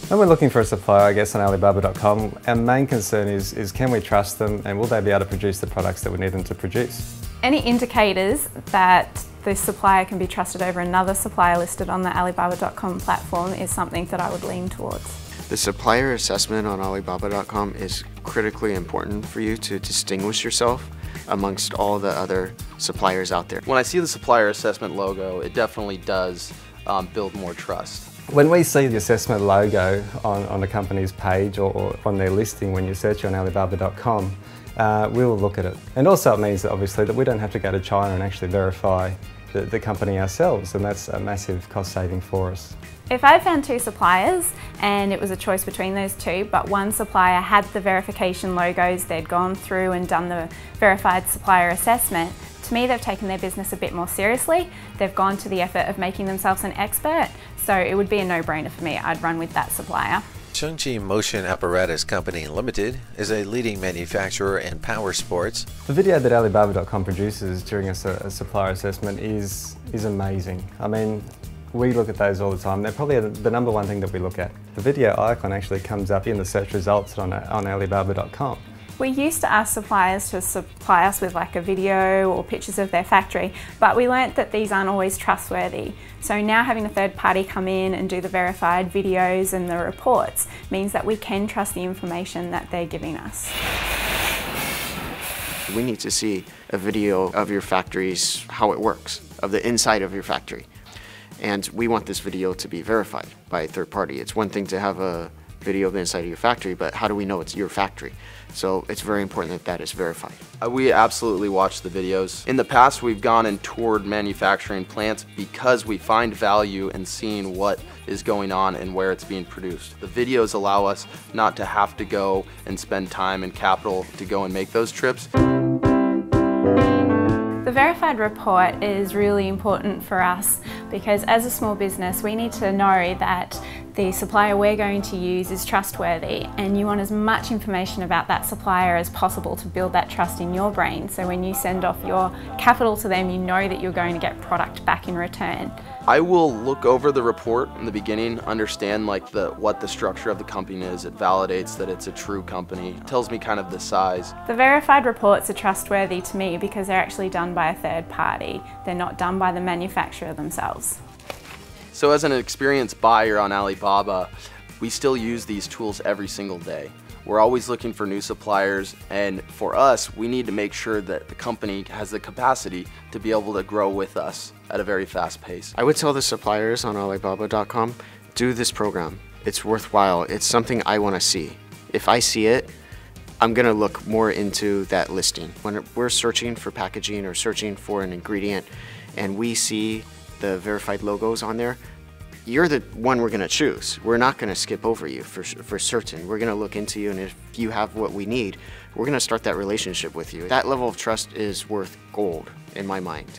When we're looking for a supplier, I guess, on Alibaba.com, our main concern is can we trust them and will they be able to produce the products that we need them to produce? Any indicators that the supplier can be trusted over another supplier listed on the Alibaba.com platform is something that I would lean towards. The supplier assessment on Alibaba.com is critically important for you to distinguish yourself amongst all the other suppliers out there. When I see the supplier assessment logo, it definitely does build more trust. When we see the assessment logo on a company's page or on their listing when you search on Alibaba.com, we will look at it. And also it means that obviously that we don't have to go to China and actually verify the company ourselves, and that's a massive cost saving for us. If I found two suppliers and it was a choice between those two, but one supplier had the verification logos, they'd gone through and done the verified supplier assessment, to me they've taken their business a bit more seriously. They've gone to the effort of making themselves an expert, so it would be a no-brainer for me. I'd run with that supplier. Chungji Motion Apparatus Company Limited is a leading manufacturer in power sports. The video that Alibaba.com produces during a supplier assessment is amazing. I mean, we look at those all the time. They're probably the number one thing that we look at. The video icon actually comes up in the search results on Alibaba.com. We used to ask suppliers to supply us with like a video or pictures of their factory, but we learnt that these aren't always trustworthy. So now having a third party come in and do the verified videos and the reports means that we can trust the information that they're giving us. We need to see a video of your factory's, how it works, of the inside of your factory. And we want this video to be verified by a third party. It's one thing to have a video of the inside of your factory, but how do we know it's your factory? So it's very important that that is verified. We absolutely watch the videos. In the past, we've gone and toured manufacturing plants because we find value in seeing what is going on and where it's being produced. The videos allow us not to have to go and spend time and capital to go and make those trips. The verified report is really important for us because as a small business we need to know that the supplier we're going to use is trustworthy, and you want as much information about that supplier as possible to build that trust in your brain, so when you send off your capital to them you know that you're going to get product back in return. I will look over the report in the beginning, understand like what the structure of the company is. It validates that it's a true company. It tells me kind of the size. The verified reports are trustworthy to me because they're actually done by a third party. They're not done by the manufacturer themselves. So as an experienced buyer on Alibaba, we still use these tools every single day. We're always looking for new suppliers, and for us, we need to make sure that the company has the capacity to be able to grow with us at a very fast pace. I would tell the suppliers on Alibaba.com, do this program. It's worthwhile. It's something I want to see. If I see it, I'm going to look more into that listing. When we're searching for packaging or searching for an ingredient and we see the verified logos on there, you're the one we're going to choose. We're not going to skip over you for certain. We're going to look into you, and if you have what we need, we're going to start that relationship with you. That level of trust is worth gold in my mind.